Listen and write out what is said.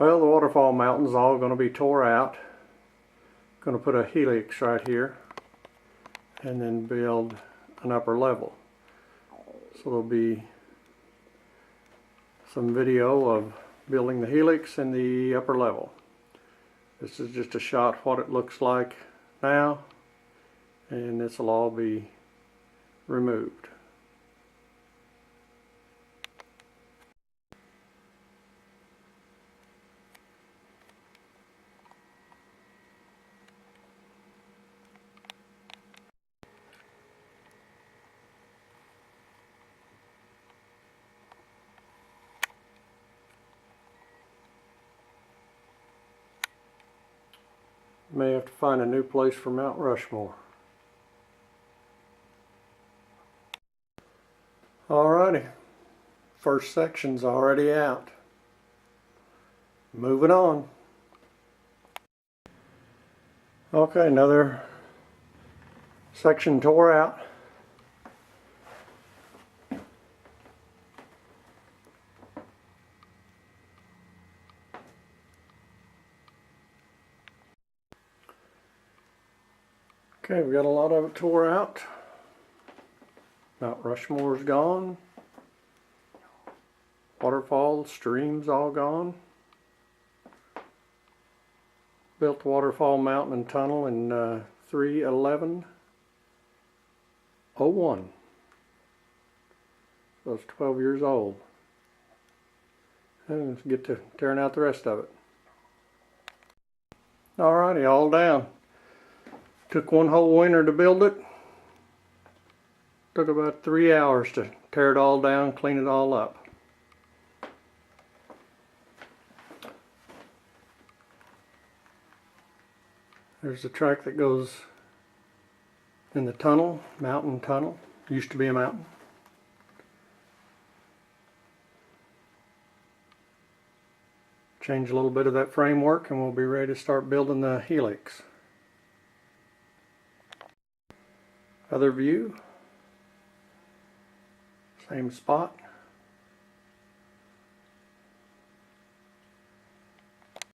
Well, the waterfall mountain's all going to be tore out. Going to put a helix right here and then build an upper level. So there'll be some video of building the helix and the upper level. This is just a shot of what it looks like now, and this will all be removed. May have to find a new place for Mount Rushmore. Alrighty, first section's already out. Moving on. Okay, another section tore out. Okay, we got a lot of it tore out. Mount Rushmore's gone. Waterfall, streams all gone. Built the Waterfall Mountain and Tunnel in 3/11/01. So it's 12 years old. And let's get to tearing out the rest of it. Alrighty, all down. Took one whole winter to build it. Took about 3 hours to tear it all down, clean it all up. There's the track that goes in the tunnel, mountain tunnel. Used to be a mountain. Change a little bit of that framework and we'll be ready to start building the helix. Other view, same spot.